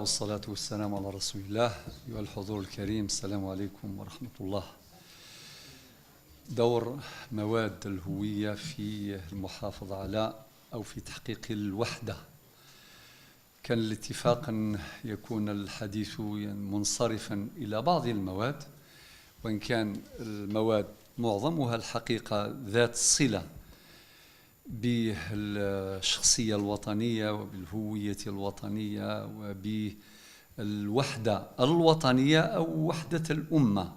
والصلاة والسلام على رسول الله. أيها الحضور الكريم، السلام عليكم ورحمة الله. دور مواد الهوية في المحافظة على أو في تحقيق الوحدة. كان الاتفاق أن يكون الحديث منصرفا إلى بعض المواد، وإن كان المواد معظمها الحقيقة ذات صلة بالشخصية الوطنية وبالهوية الوطنية وبالوحدة الوطنية أو وحدة الأمة،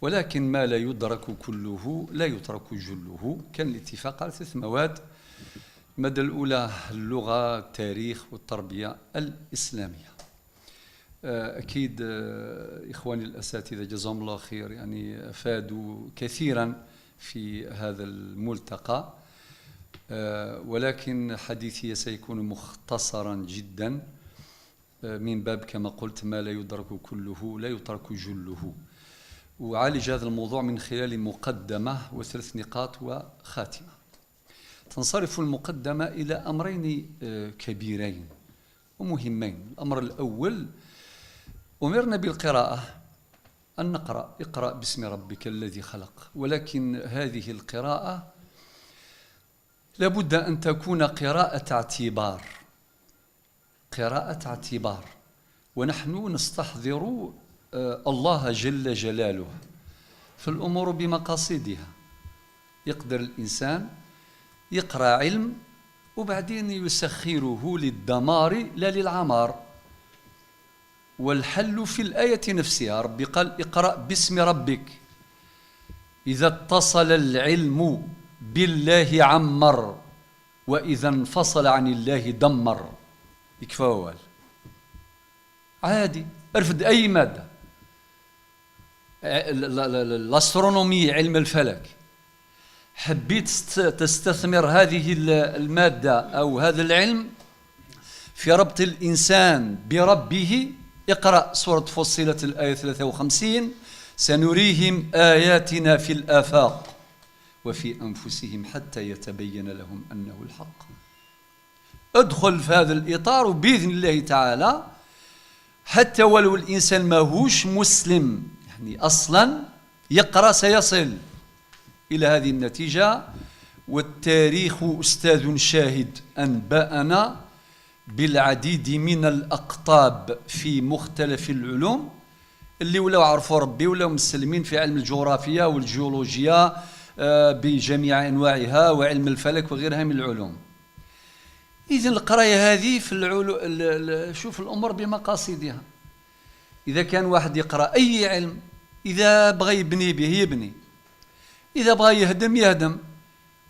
ولكن ما لا يدرك كله لا يترك جله. كان الاتفاق على 3 مواد. المادة الأولى اللغة، التاريخ والتربية الإسلامية. أكيد إخواني الأساتذة جزاهم الله خير، يعني أفادوا كثيرا في هذا الملتقى، ولكن حديثي سيكون مختصرا جدا من باب كما قلت ما لا يدرك كله لا يترك جله. وعالج هذا الموضوع من خلال مقدمة و3 نقاط وخاتمة. تنصرف المقدمة إلى أمرين كبيرين ومهمين. الأمر الأول، أمرنا بالقراءة، أن نقرأ اقرأ باسم ربك الذي خلق، ولكن هذه القراءة لابد أن تكون قراءة اعتبار، قراءة اعتبار. ونحن نستحضر الله جل جلاله في الأمور بمقاصدها. يقدر الإنسان يقرأ علم وبعدين يسخره للدمار لا للعمار، والحل في الآية نفسها. ربي قال اقرأ باسم ربك. إذا اتصل العلم بالله عمر، وإذا انفصل عن الله دمر. يكفى وال عادي، ارفد أي مادة، الأسترونومي علم الفلك، حبيت تستثمر هذه المادة أو هذا العلم في ربط الإنسان بربه، اقرأ سورة فصلت الآية 53: سنريهم آياتنا في الآفاق وفي أنفسهم حتى يتبين لهم أنه الحق. ادخل في هذا الإطار، وبإذن الله تعالى حتى ولو الإنسان ماهوش مسلم يعني أصلا يقرأ سيصل إلى هذه النتيجة. والتاريخ أستاذ شاهد أنبأنا بالعديد من الأقطاب في مختلف العلوم اللي ولاو عرفوا ربي ولاو مسلمين في علم الجغرافيا والجيولوجيا بجميع أنواعها وعلم الفلك وغيرها من العلوم. إذن القراية هذه في شوف الأمور بمقاصدها. إذا كان واحد يقرأ أي علم، إذا بغى يبني به يبني، إذا بغى يهدم يهدم،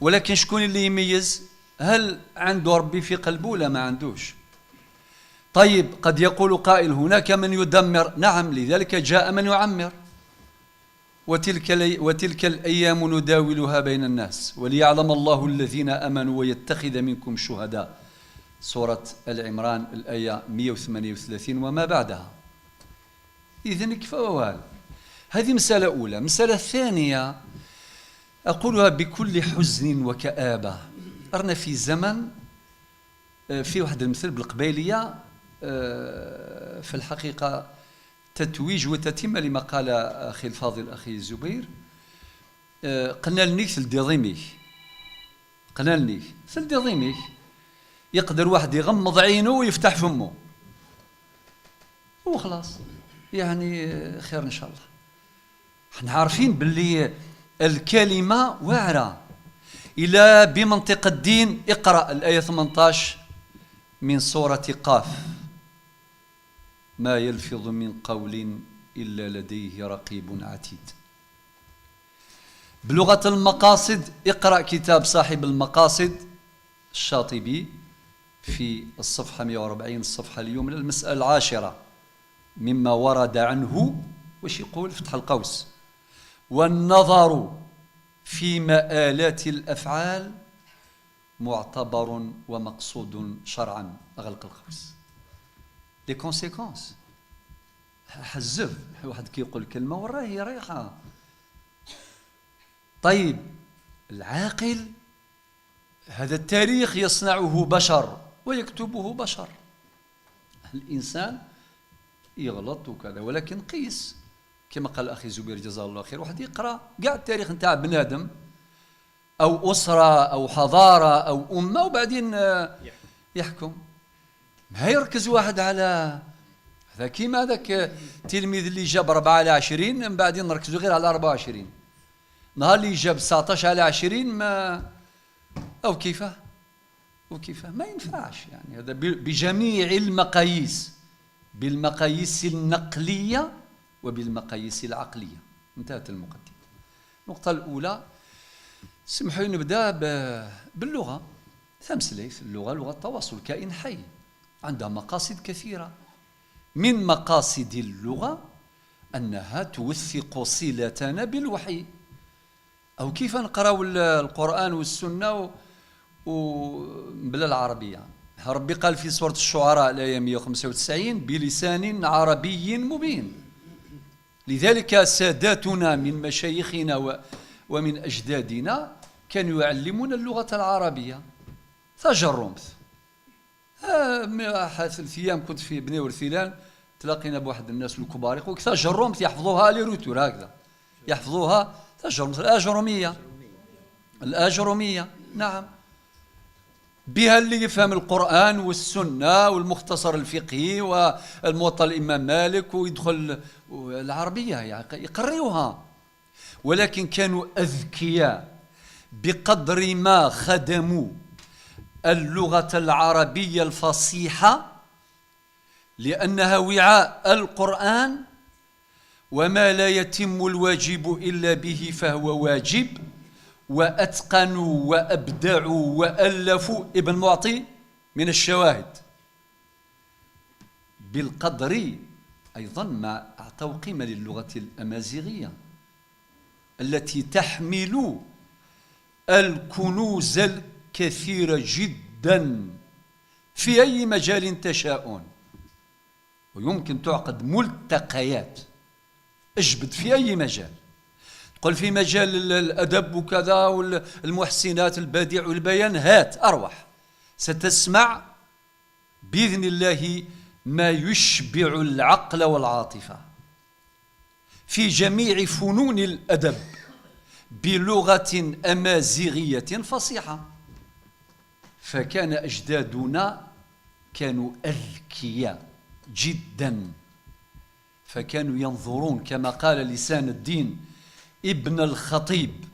ولكن شكون اللي يميز؟ هل عنده ربي في قلبه ولا ما عندوش؟ طيب، قد يقول قائل هناك من يدمر. نعم، لذلك جاء من يعمر. وتلك الأيام نداولها بين الناس وليعلم الله الذين آمنوا ويتخذ منكم شهداء. سورة العمران الآية 138 وما بعدها. إذن كفوال. هذه مسألة أولى. مسألة ثانية أقولها بكل حزن وكآبة. أرنا في زمن في واحد المثل بالقبيلية في الحقيقة تتويج وتتم لما قال أخي الفاضل أخي الزبير. قلنا لني ثلدي ضيميك، قلنا لني ثلدي ضيميك. يقدر واحد يغمض عينه ويفتح فمه وخلاص، يعني خير إن شاء الله. احنا عارفين باللي الكلمة واعرة. إلى بمنطق الدين اقرأ الآية 18 من سورة قاف: ما يلفظ من قول إلا لديه رقيب عتيد. بلغة المقاصد اقرأ كتاب صاحب المقاصد الشاطبي في الصفحة 140 الصفحة اليوم المسألة 10 مما ورد عنه. وش يقول؟ فتح القوس: والنظر في مآلات الأفعال معتبر ومقصود شرعا. أغلق القوس. لي كونسيكونس حزف واحد كيقول كلمة وراهي رايحة. طيب، العاقل هذا التاريخ يصنعه بشر ويكتبه بشر. الإنسان يغلط وكذا، ولكن قيس كما قال أخي زبير جزاه الله خير، واحد يقرأ كاع التاريخ نتاع بنادم أو أسرة أو حضارة أو أمة وبعدين يحكم. ما يركز واحد على هذا كيما هذاك التلميذ اللي جاب 4 على 20 من بعدين نركزوا غير على 24، نهار اللي جاب 19 على 20 ما أو كيفاه ما ينفعش. يعني هذا بجميع المقاييس، بالمقاييس النقلية وبالمقاييس العقلية. انتهت المقدمة. النقطة الأولى، سمحوا لي نبدأ باللغة. ثمسليث اللغة لغة التواصل، كائن حي عندها مقاصد كثيرة. من مقاصد اللغة أنها توثق صلتنا بالوحي، أو كيف نقرأ القرآن والسنة بلا العربية. ربي قال في سورة الشعراء الآية 195 بلسان عربي مبين. لذلك ساداتنا من مشايخنا ومن أجدادنا كانوا يعلمون اللغة العربية. تجرمت 3 أيام كنت في بني ورثيلان، تلاقينا بواحد الناس الكبار يقول تجرمت يحفظوها لي روتور هكذا، يحفظوها تجرمت الآجرومية. نعم، بها اللي يفهم القرآن والسنة والمختصر الفقهي والموطأ الإمام مالك ويدخل العربية يقرئوها. ولكن كانوا أذكياء بقدر ما خدموا اللغة العربية الفصيحة، لأنها وعاء القرآن، وما لا يتم الواجب إلا به فهو واجب. وأتقنوا وأبدعوا وألفوا ابن معطي من الشواهد بالقدر أيضا ما أعطوا قيمة للغة الأمازيغية التي تحمل الكنوز الكثيرة جدا في أي مجال تشاءون، ويمكن تعقد ملتقيات اجبد في أي مجال. قل في مجال الأدب وكذا والمحسنات البديع والبيان، هات أروح ستسمع بإذن الله ما يشبع العقل والعاطفة في جميع فنون الأدب بلغة أمازيغية فصيحة. فكان أجدادنا كانوا أذكياء جدا، فكانوا ينظرون كما قال لسان الدين ابن الخطيب،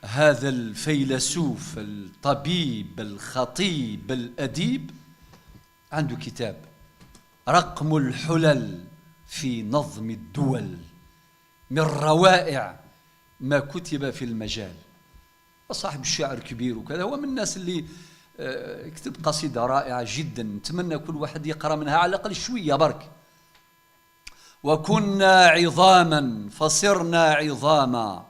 هذا الفيلسوف الطبيب الخطيب الأديب، عنده كتاب رقم الحلل في نظم الدول، من روائع ما كتب في المجال. وصاحب الشعر كبير وكذا، هو من الناس اللي كتب قصيدة رائعة جدا، نتمنى كل واحد يقرأ منها على الأقل شوية برك. وكنا عظاما فصرنا عظاما،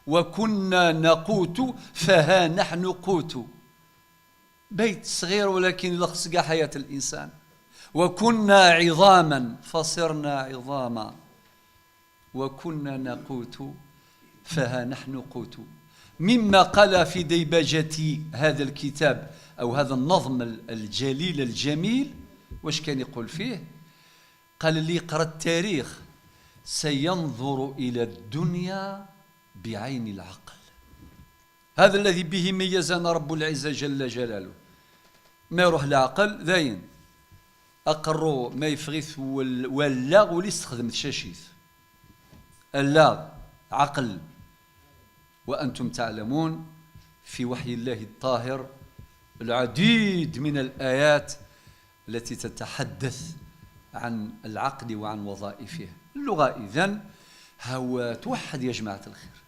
وكنا نقوت فها نحن قوت. بيت صغير ولكن يلخص كاع حياة الإنسان. وكنا عظاما فصرنا عظاما، وكنا نقوت فها نحن قوت. مما قال في ديباجة هذا الكتاب أو هذا النظم الجليل الجميل، واش كان يقول فيه؟ قال اللي يقرأ التاريخ سينظر إلى الدنيا بعين العقل. هذا الذي به ميزنا رب العزة جل جلاله. ما يروح العقل ذاين أقروا ما يفغيث واللاغ ولي استخدم الشاشيث. اللاغ عقل. وأنتم تعلمون في وحي الله الطاهر العديد من الآيات التي تتحدث عن العقل وعن وظائفه. اللغة إذن هو توحد يا جماعة الخير.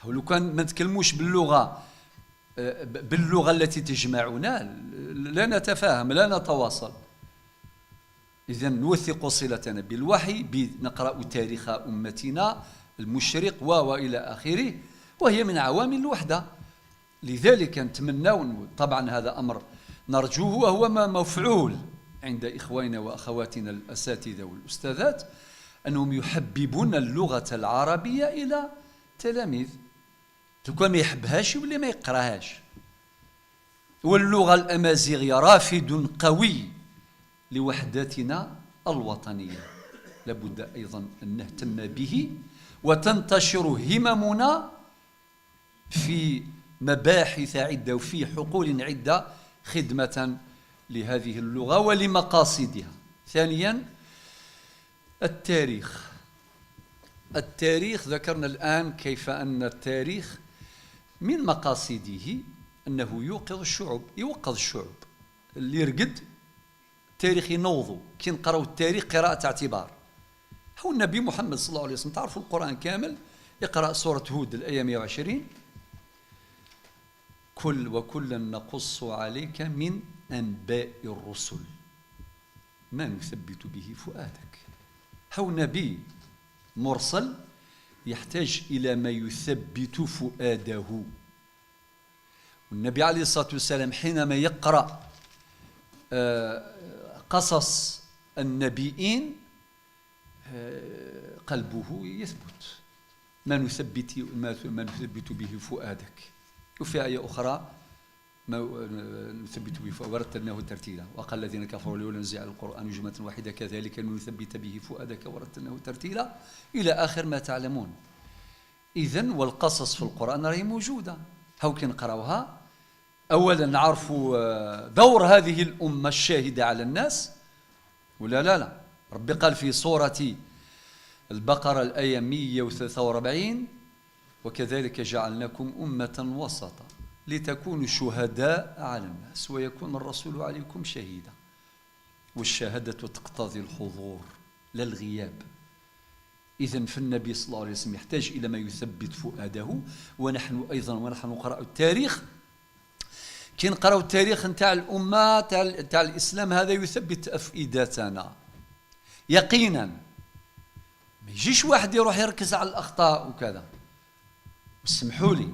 هو لو كان ما نتكلموش باللغة التي تجمعنا لا نتفاهم لا نتواصل. إذن نوثق صلتنا بالوحي، بنقرأ تاريخ أمتنا المشرق وإلى آخره، وهي من عوامل الوحدة. لذلك نتمنى، طبعا هذا أمر نرجوه وهو ما مفعول عند إخواننا وأخواتنا الأساتذة والأستاذات، أنهم يحببون اللغة العربية إلى تلاميذ. تكون ما يحبهاش واللي ما يقراهاش. واللغة الأمازيغية رافد قوي لوحدتنا الوطنية. لابد أيضا أن نهتم به وتنتشر هممنا في مباحث عدة وفي حقول عدة خدمة لهذه اللغة ولمقاصدها. ثانيا التاريخ. ذكرنا الآن كيف أن التاريخ من مقاصده أنه يوقظ الشعوب اللي يرقد التاريخ ينوضوا. كي نقراو التاريخ قراءة اعتبار. هو النبي محمد صلى الله عليه وسلم تعرفوا القرآن كامل، يقرأ سورة هود الآية 120 وكلا نقص عليك من أنباء الرسل ما نثبت به فؤادك. هو نبي مرسل يحتاج إلى ما يثبت فؤاده. والنبي عليه الصلاة والسلام حينما يقرأ قصص النبيين قلبه يثبت. ما نثبت به فؤادك. وفي آية أخرى ما نثبت به ورتلناه ترتيلا وقال الذين كفروا لولا نزل القرآن جملة واحدة كذلك نثبت به فؤادك ورتلناه ترتيلا إلى آخر ما تعلمون. إذن والقصص في القرآن راهي موجودة. هاو كي نقراوها أولا نعرفوا دور هذه الأمة الشاهدة على الناس ولا لا. ربي قال في سورة البقرة الآية 143 وكذلك جعلناكم أمة وسطا لتكونوا شهداء على الناس ويكون الرسول عليكم شهيدا. والشهادة تقتضي الحضور لا الغياب. إذن فالنبي صلى الله عليه وسلم يحتاج إلى ما يثبت فؤاده. ونحن أيضا ونحن نقرأ التاريخ كي نقرأ التاريخ نتاع الأمة نتاع الإسلام هذا يثبت أفئدتنا يقينا. ما يجيش واحد يروح يركز على الأخطاء وكذا. اسمحوا لي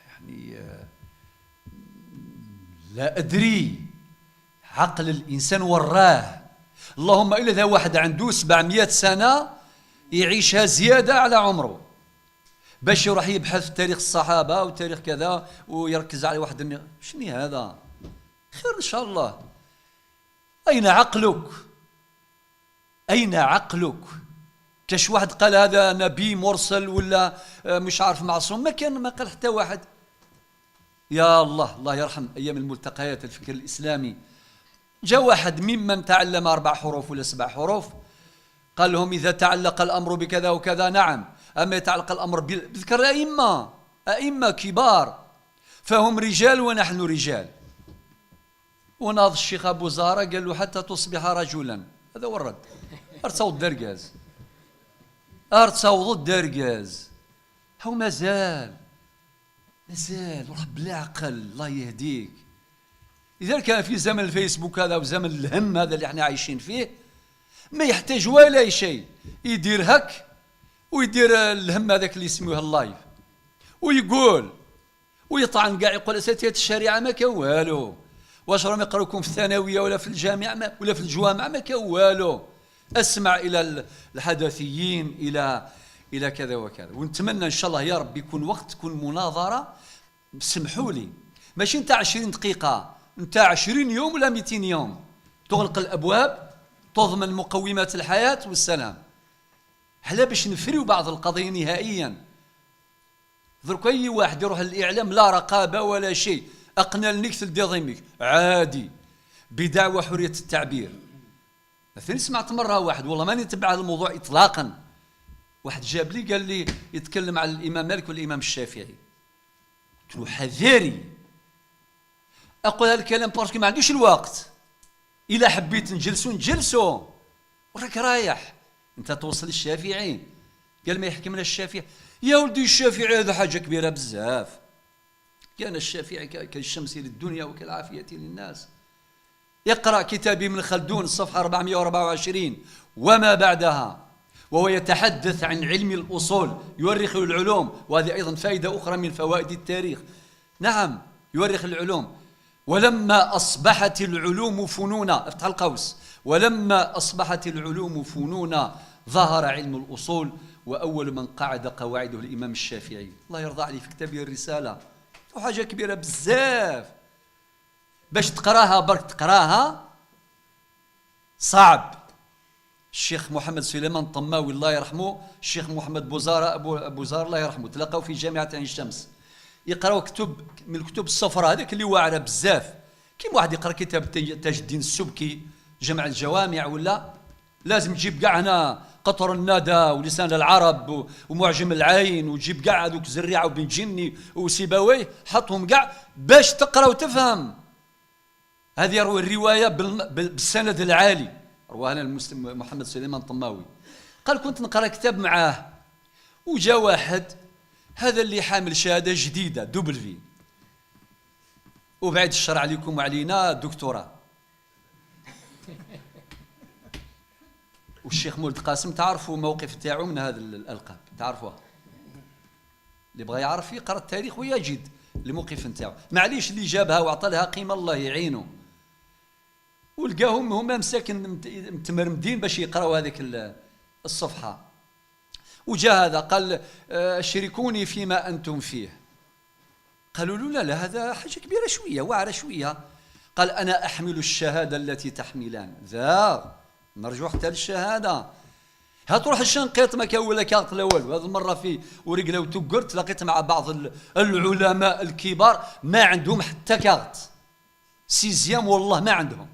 يعني لا أدري عقل الإنسان وراه. اللهم إلا إذا واحد عنده 700 سنة يعيشها زيادة على عمره باش يروح يبحث في تاريخ الصحابة وتاريخ كذا ويركز على واحد. شنو هذا؟ خير إن شاء الله. أين عقلك؟ أين عقلك؟ كاش واحد قال هذا نبي مرسل ولا مش عارف معصوم؟ ما قال حتى واحد. يا الله يرحم أيام الملتقيات الفكر الإسلامي جاء واحد ممن تعلم 4 حروف ولا 7 حروف قال لهم إذا تعلق الأمر بكذا وكذا نعم، أما يتعلق الأمر بذكر أئمة كبار فهم رجال ونحن رجال. وناض الشيخ أبو زهرة قال له حتى تصبح رجلا. هذا هو الرد. أرتصوض الدرقاز. هو مازال رب بالعقل الله يهديك. إذا كان في زمن الفيسبوك هذا وزمن الهم هذا اللي احنا عايشين فيه ما يحتاج ولا شيء. يدير هك ويدير الهم هذاك اللي يسموه اللايف ويقول ويطعن قاع يقول أساتذة الشريعة ما كان والو. واش راهم يقراوكم في الثانوية ولا في الجامعة ولا في الجوامع؟ ما كان والو. أسمع إلى الحدثيين إلى كذا وكذا. ونتمنى إن شاء الله يا رب يكون وقت تكون مناظرة. سمحوا لي ماشي نتاع 20 دقيقة، نتاع 20 يوم ولا 200 يوم تغلق الأبواب تضمن مقومات الحياة والسلام. حلا باش نفريو بعض القضايا نهائيا. درك أي واحد يروح للإعلام لا رقابة ولا شيء أقنى النكتل ديضيميك عادي بدعوى حرية التعبير. ثاني سمعت مرة واحد والله ماني نتبع هذا الموضوع إطلاقا. واحد جاب لي قال لي يتكلم على الإمام مالك والإمام الشافعي. قلت له حذاري أقول هذا الكلام باسكو ما عنديش الوقت. إلا حبيت نجلسوا وراك رايح أنت توصل الشافعي. قال ما يحكي من الشافعي يا ولدي الشافعي هذا حاجة كبيرة بزاف. كان الشافعي كالشمس للدنيا وكالعافية للناس. يقرأ كتابي ابن خلدون الصفحة 424 وما بعدها وهو يتحدث عن علم الأصول يؤرخ العلوم. وهذه أيضا فائدة أخرى من فوائد التاريخ. نعم يؤرخ العلوم. ولما أصبحت العلوم فنونا افتح القوس ولما أصبحت العلوم فنونا ظهر علم الأصول وأول من قعد قواعده الإمام الشافعي الله يرضى عليه في كتابه الرسالة. وحاجة كبيرة بزاف باش تقراها برك تقراها صعب. الشيخ محمد سليمان الطماوي الله يرحمه، الشيخ محمد بوزارة أبو زار الله يرحمه، تلاقوا في جامعة عين الشمس يقراوا كتب من الكتب الصفراء هذاك اللي واعرة بزاف، كيما واحد يقرا كتاب تاج الدين السبكي جمع الجوامع، ولا لازم تجيب كاع هنا قطر الندى ولسان العرب ومعجم العين، وتجيب كاع هذوك زريعه وبن جني وسيبويه، حطهم كاع باش تقرا وتفهم. هذه يروي الروايه بالسند العالي، رواها المسلم محمد سليمان الطماوي. قال كنت نقرا كتاب معاه، وجا واحد هذا اللي حامل شهاده جديده دبل، وبعد الشر عليكم وعلينا دكتوراه. والشيخ مولد قاسم تعرفوا موقف تاعو من هذا الالقاب، تعرفوها؟ اللي بغى يعرف يقرا التاريخ ويجد الموقف نتاعو. معليش اللي جابها وعطى لها قيمه الله يعينه، ولقاهم هما مساكن متمرمدين باش يقراوا هذيك الصفحه. وجاء هذا قال شاركوني فيما انتم فيه. قالوا له لا هذا حاجه كبيره شويه واعره شويه. قال انا احمل الشهاده التي تحملان. ذا نرجو حتى للشهاده. هتروح الشنقيط ما كان ولا كارت الاول، وهذه المره في ورقله وتقرت لقيت مع بعض العلماء الكبار ما عندهم حتى كارت سيزيام، والله ما عندهم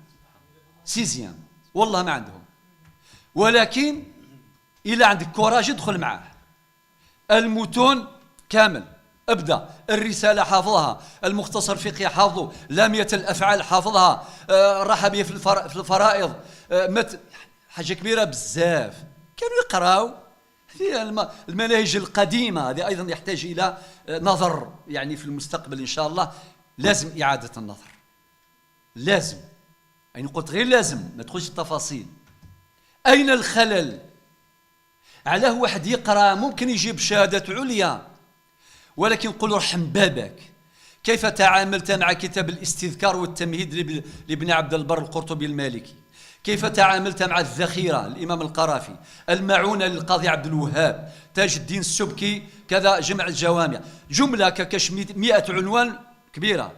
سيزيام، والله ما عندهم. ولكن إلا عندك كوراج ادخل معاه. المتون كامل ابدا، الرساله حافظها، المختصر الفقهي حافظه، لاميه الافعال حافظها، الرحبيه في الفرائض، حاجه كبيره بزاف. كانوا يقراو في المناهج القديمه هذه، ايضا يحتاج الى نظر يعني في المستقبل ان شاء الله. لازم اعاده النظر، لازم، يعني قلت غير لازم، ما تدخلش التفاصيل. اين الخلل؟ علاه واحد يقرا ممكن يجيب شهادة عليا، ولكن قل ارحم بابك. كيف تعاملت مع كتاب الاستذكار والتمهيد لابن عبد البر القرطبي المالكي؟ كيف تعاملت مع الذخيرة الإمام القرافي، المعونة للقاضي عبد الوهاب، تاج الدين السبكي، كذا جمع الجوامع، جملة ككش 100 عنوان كبيرة.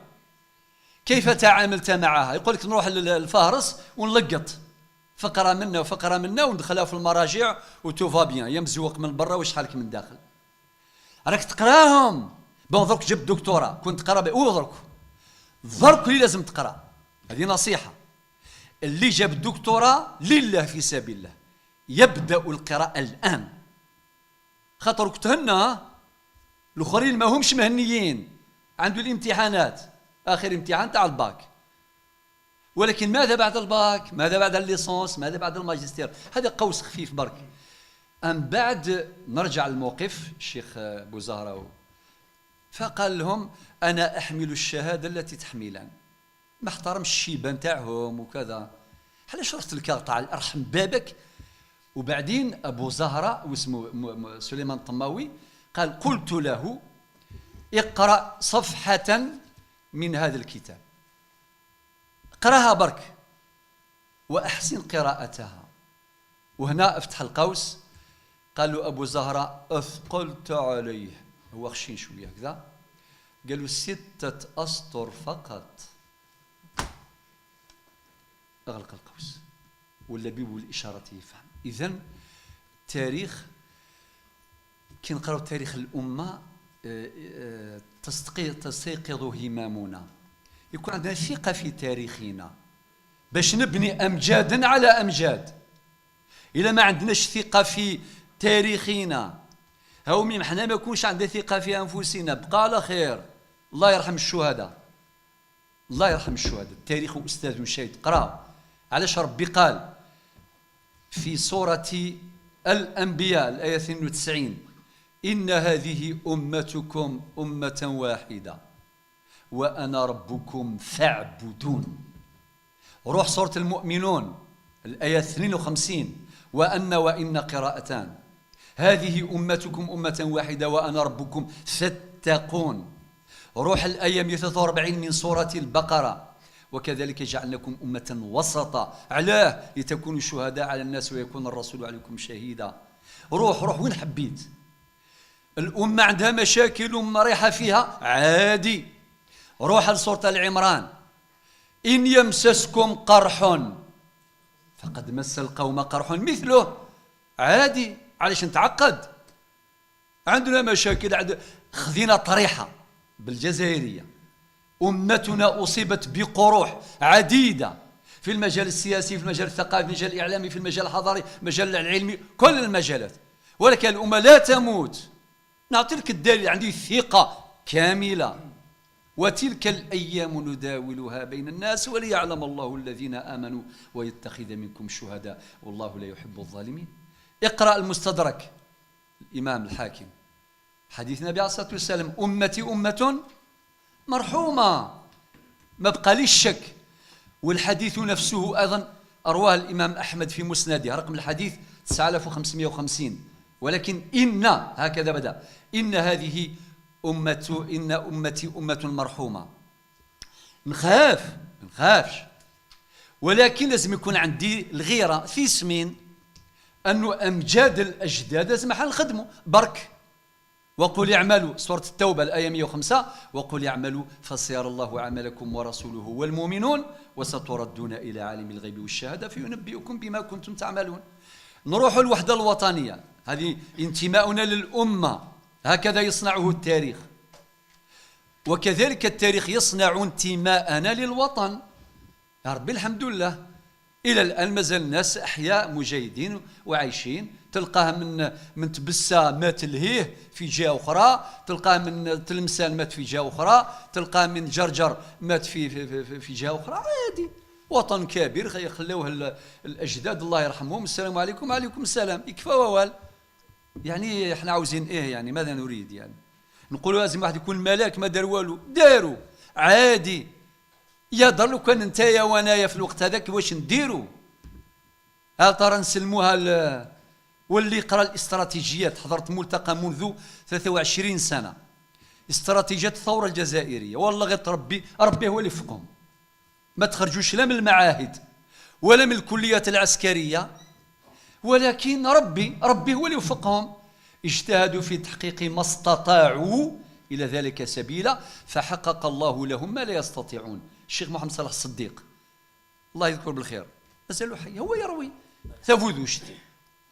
كيف تعاملت معها؟ يقول لك نروح للفهرس ونلقط فقره منا وفقره منا وندخلها في المراجع وتوفا بيان، يا مزوق من برا وشحالك من داخل. راك تقراهم. بون درك جبت دكتوراه كنت تقرا درك اللي لازم تقرا. هذه نصيحه. اللي جاب الدكتوراه لله في سبيل الله يبدا القراءه الان، خاطر تهنى الاخرين ما همش مهنيين، عنده الامتحانات، اخر امتحان تاع الباك. ولكن ماذا بعد الباك؟ ماذا بعد الليسونس؟ ماذا بعد الماجستير؟ هذا قوس خفيف برك. أم بعد نرجع الموقف الشيخ بوزهرة، فقال لهم أنا أحمل الشهادة التي تحملان. ما احترمش الشيبة نتاعهم وكذا. حنا شرحت لك تعال ارحم بابك. وبعدين أبو زهرة واسمه سليمان الطماوي قال قلت له اقرأ صفحة من هذا الكتاب، اقراها برك وأحسن قراءتها. وهنا افتح القوس. قال له أبو زهرة أثقلت عليه، هو خشين شوية كذا، قال له 6 أسطر فقط. أغلق القوس ولا بيبو الإشارة يفهم. إذن تاريخ كي نقراو تاريخ الأمة تستيقظ همامنا، يكون عندنا ثقة في تاريخنا باش نبني أمجادا على أمجاد. إلا ما عندناش ثقة في تاريخنا، هاو ميم حنا ما يكونش عندنا ثقة في أنفسنا، بقى على خير. الله يرحم الشهداء، الله يرحم الشهداء. التاريخ أستاذ شهيد. قرأ علاش ربي قال في سورة الأنبياء الآية 92 إن هذه أمتكم أمة واحدة وأنا ربكم فاعبدون. روح سورة المؤمنون الآية 52 وإن قراءتان هذه أمتكم أمة واحدة وأنا ربكم فاتقون. روح الآية 143 من سورة البقرة وكذلك جعلناكم أمة وسطا. علاه؟ لتكونوا شهداء على الناس ويكون الرسول عليكم شهيدا. روح وين حبيت. الأمة عندها مشاكل ومريحة فيها عادي. روح لسورة العمران إن يمسسكم قرح فقد مس القوم قرح مثله. عادي، علاش نتعقد؟ عندنا مشاكل، خذينا طريحة بالجزائرية. أمتنا أصيبت بقروح عديدة في المجال السياسي، في المجال الثقافي، في المجال الإعلامي، في المجال الحضاري، في المجال العلمي، كل المجالات، ولكن الأمة لا تموت. نعطي لك الدليل، عندي ثقة كاملة. وتلك الأيام نداولها بين الناس وليعلم الله الذين آمنوا ويتخذ منكم شهداء والله لا يحب الظالمين. اقرأ المستدرك الإمام الحاكم، حديث النبي عليه الصلاة والسلام: أمتي أمة مرحومة، ما بقى ليش شك. والحديث نفسه أيضا أرواه الإمام أحمد في مسنده، رقم الحديث 9550. ولكن إن هكذا بدأ: إن هذه إن أمتي أمة مرحومة. نخافش، ولكن لازم يكون عندي الغيرة في سمين أنه أمجاد الأجداد لازم نخدموا برك. وقل اعملوا، سورة التوبة الآية 105: وقل اعملوا فسيرى الله عملكم ورسوله والمؤمنون وستردون إلى عالم الغيب والشهادة فينبئكم بما كنتم تعملون. نروح الوحدة الوطنية، هذه انتماؤنا للأمة، هكذا يصنعه التاريخ، وكذلك التاريخ يصنع انتماءنا للوطن. يا ربي الحمد لله، إلى الآن مازال الناس أحياء مجاهدين وعايشين. تلقاه من تبسة مات لهيه في جهة أخرى، تلقاه من تلمسان مات في جهة أخرى، تلقاه من جرجر مات في جهة أخرى. عادي، وطن كبير يخلوه الأجداد الله يرحمهم. السلام عليكم. وعليكم السلام. يكفى ووال. يعني احنا عاوزين ايه يعني؟ ماذا نريد يعني؟ نقولوا لازم واحد يكون ملاك ما دار والو، داروا عادي. يا دار لو كان نتايا وانايا في الوقت هذاك واش نديروا؟ هل ترى نسلموها واللي يقرا الاستراتيجيات، حضرت ملتقى منذ 23 سنه استراتيجيات الثوره الجزائريه، والله غير ربي هو اللي يفقهم. ما تخرجوش لا من المعاهد ولا من الكليات العسكريه، ولكن ربي هو اللي يوفقهم. اجتهدوا في تحقيق ما استطاعوا إلى ذلك سبيلا، فحقق الله لهم ما لا يستطيعون. الشيخ محمد صلاح الصديق الله يذكر بالخير مازال حي، هو يروي ثابودوش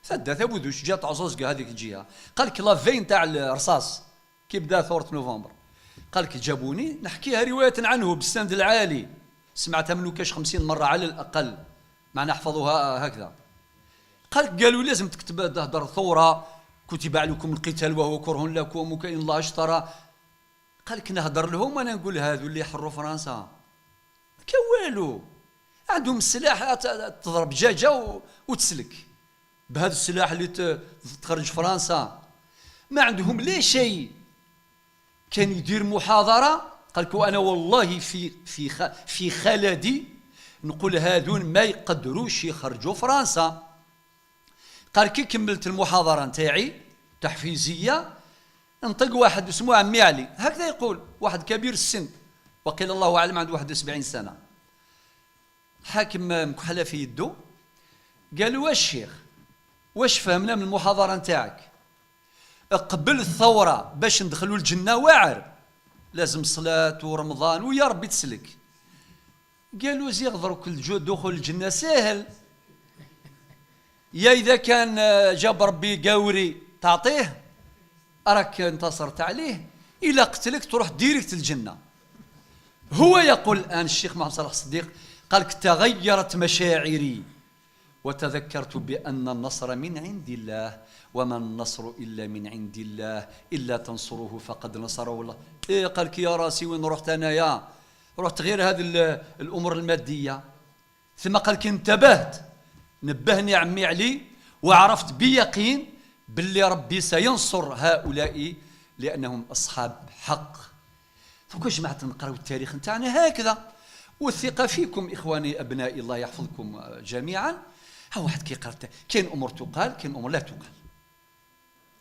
ثابودوش جات عزوزقة هذيك الجهة، قال لك لافين تاع الرصاص كي بدا ثورة نوفمبر، قال لك جابوني نحكيها رواية عنه بالسند العالي، سمعتها منه كاش 50 مرة على الأقل، معنا حفظوها هكذا. قالوا لازم تكتب هدر ثورة كتب عليكم القتال وهو كره لكم وكأن الله اشترى. قال لك نهضر لهم وانا نقول هذو اللي يحروا فرنسا كوالو، عندهم السلاح تضرب دجاجة وتسلك بهذا السلاح اللي تخرج فرنسا، ما عندهم لا شيء. كان يدير محاضرة قال لك وانا والله في خلدي نقول هذون ما يقدروش يخرجوا فرنسا. قال كي كملت المحاضرة نتاعي تحفيزية انطق واحد اسمه عمي علي، هكذا يقول، واحد كبير السن وقيل الله أعلم عنده 71 سنة، حاكم مكحلة في يده. قالوا واش شيخ واش فهمنا من المحاضرة نتاعك؟ قبل الثورة باش ندخلوا الجنة واعر لازم صلاة ورمضان ويا ربي تسلك. قالوا زيغ دروك دخول الجنة سهل، يا إذا كان جاب ربي قاوري تعطيه أراك انتصرت عليه، إلا قتلك تروح ديريكت الجنة. هو يقول الآن الشيخ محمد صلاح الصديق قال تغيرت مشاعري وتذكرت بأن النصر من عند الله وما النصر إلا من عند الله إلا تنصروه فقد نصره الله. إيه قال لك يا راسي وين رحت أنايا؟ رحت غير هذه الأمور المادية. ثم قال لك انتبهت، نبهني عمي علي وعرفت بيقين باللي ربي سينصر هؤلاء لأنهم أصحاب حق. فكون جماعة نقراو التاريخ نتاعنا هكذا، والثقة فيكم إخواني أبنائي الله يحفظكم جميعا. ها واحد كيقرا كاين أمور تقال كاين أمور لا تقال.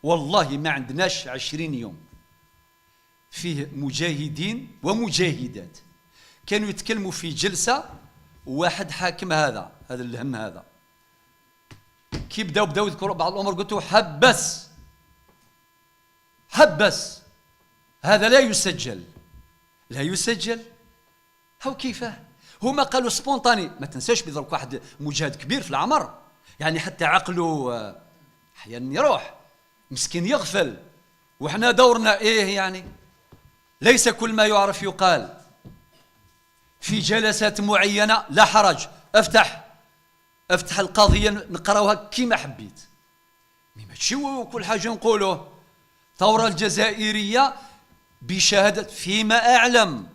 والله ما عندناش 20 يوم فيه مجاهدين ومجاهدات كانوا يتكلموا في جلسة، واحد حاكم هذا الهم هذا كي بداو يذكروا بعض الأمور قلت له حبس هذا لا يسجل. هو كيفاه؟ هما قالوا سبونطاني. ما تنساش بضرك واحد مجاهد كبير في العمر، يعني حتى عقله احيانا يروح مسكين يغفل، وحنا دورنا ايه يعني. ليس كل ما يعرف يقال. في جلسات معينة لا حرج، افتح القضية نقراوها كيما حبيت، ماشي كل حاجة نقوله. الثورة الجزائرية بشهادة فيما أعلم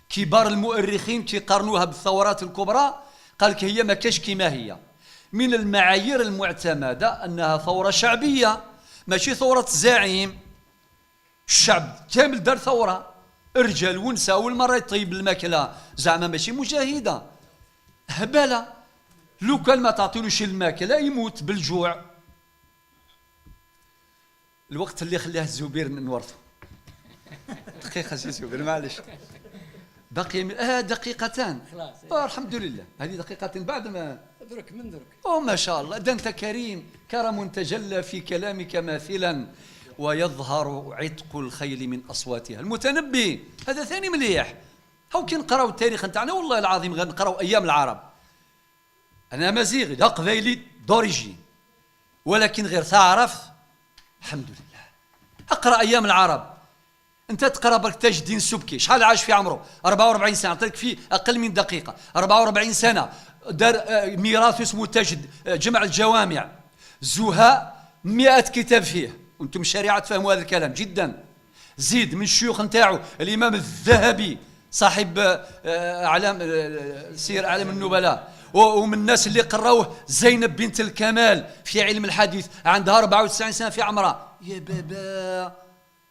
كبار المؤرخين كيقارنوها بالثورات الكبرى، قال لك هي ما كاش كيما هي. من المعايير المعتمدة أنها ثورة شعبية ماشي ثورة زعيم. الشعب كامل دار ثورة، الرجال والنساء والمرأة يطيب الماكلة، زعما ماشي مجاهدة هبالة. لو كان ما تعطيلوش الماكلة يموت بالجوع. الوقت اللي خلاه الزبير نورثه. دقيقة سي زبير معلش، بقي دقيقتان. الحمد لله، هذه دقيقتين بعد ما درك من درك. ما شاء الله، ده انت كريم، كرم تجلى في كلامك ماثلا ويظهر عتق الخيل من اصواتها. المتنبي هذا ثاني مليح. هاو كي نقراو التاريخ نتاعنا والله العظيم غير نقراو ايام العرب. انا مزيغي لا قبايلي دوريجين، ولكن غير تعرف الحمد لله. اقرا ايام العرب، انت تقرا برك تاج الدين السبكي شحال عاش في عمره؟ 44 سنه، عطيك فيه اقل من دقيقه. 44 سنه دار ميراث اسمه تاج جمع الجوامع، زهاء 100 كتاب فيه، وانتم الشريعه تفهموا هذا الكلام جدا. زيد من الشيوخ نتاعو الامام الذهبي صاحب اعلام سير اعلام النبلاء، ومن الناس اللي قراوه زينب بنت الكمال في علم الحديث، عندها 94 سنه في عمرها. يا بابا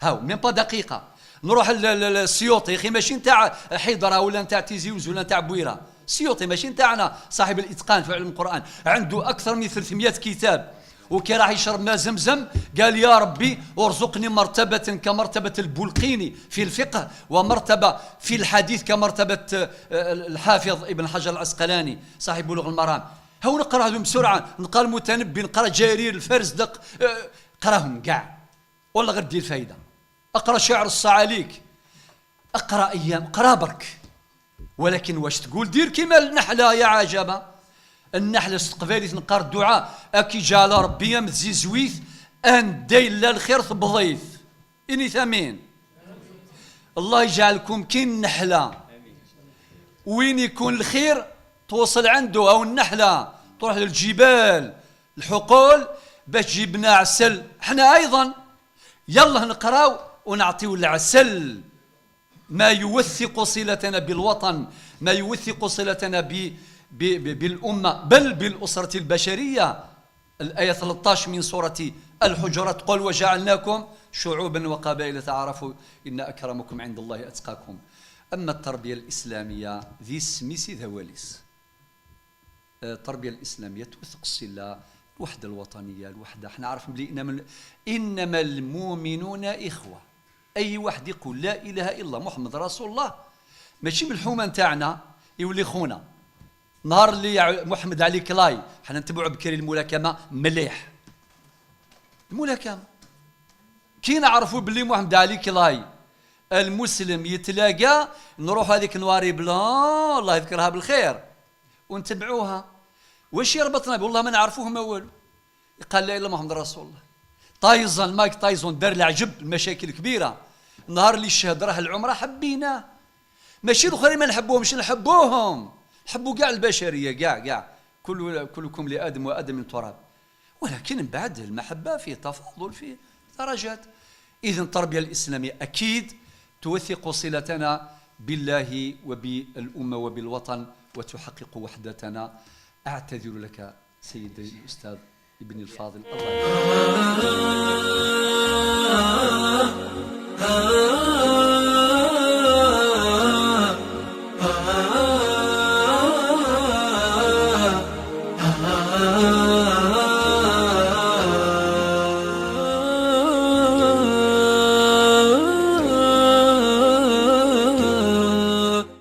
هاو ميم با دقيقه. نروح للسيوطي، اخي ماشي نتاع حيدره ولا نتاع تيزيوز ولا نتاع بويره، السيوطي ماشي نتاعنا، صاحب الاتقان في علم القران، عنده اكثر من 300 كتاب. وكي راح يشرب ماء زمزم قال يا ربي ارزقني مرتبة كمرتبة البلقيني في الفقه، ومرتبة في الحديث كمرتبة الحافظ ابن حجر العسقلاني صاحب بلوغ المرام. هاو نقرا هذوم بسرعة، نقرا المتنبي، نقرا جرير الفرزدق، قراهم كاع والله غير دير فايدة. اقرا شعر الصعاليك، اقرا ايام، قرا برك. ولكن واش تقول دير كيما النحلة يا عجبة. النحلة استقبالي تنقر الدعاء اكي جعل ربي متزي زويث ان دايل الخير بضيف اني ثمين. الله يجعلكم كي النحلة وين يكون الخير توصل عنده، او النحلة تروح للجبال الحقول باش جبنا عسل. احنا ايضا يلا نقراو ونعطيو العسل، ما يوثق صلتنا بالوطن، ما يوثق صلتنا بالأمة، بل بالأسرة البشرية. الآية 13 من سورة الحجرات قل وجعلناكم شعوبا وقبائل تعارفوا إن أكرمكم عند الله أتقاكم. أما التربية الإسلامية ذي سميسي ذواليس، التربية الإسلامية توثق الصلة، الوحدة الوطنية، الوحدة. احنا عارف بلي إنما المؤمنون إخوة. أي واحد يقول لا إله إلا الله محمد رسول الله ماشي من الحومة نتاعنا يولي خونا. نهار اللي محمد علي كلاي حنا نتبعوا بكري الملاكمة مليح، الملاكمة كي نعرفوا باللي محمد علي كلاي المسلم يتلاقى نروح هذيك نواري بلان الله يذكرها بالخير ونتبعوها. واش يربطنا والله ما نعرفوه ما والو. قال لا اله الا محمد رسول الله. تايزون مايك تايزون دار العجب المشاكل كبيره. النهار اللي الشهد راه العمره حبيناه، ماشي الاخرين ما نحبوهمش، نحبوهم، نحبوا كاع البشريه كاع كلكم لادم وادم من تراب. ولكن من بعد المحبه فيه تفاضل، فيه درجات. اذا التربيه الاسلاميه اكيد توثق صلتنا بالله وبالامه وبالوطن وتحقق وحدتنا. اعتذر لك سيدي الاستاذ ابن الفاضل، الله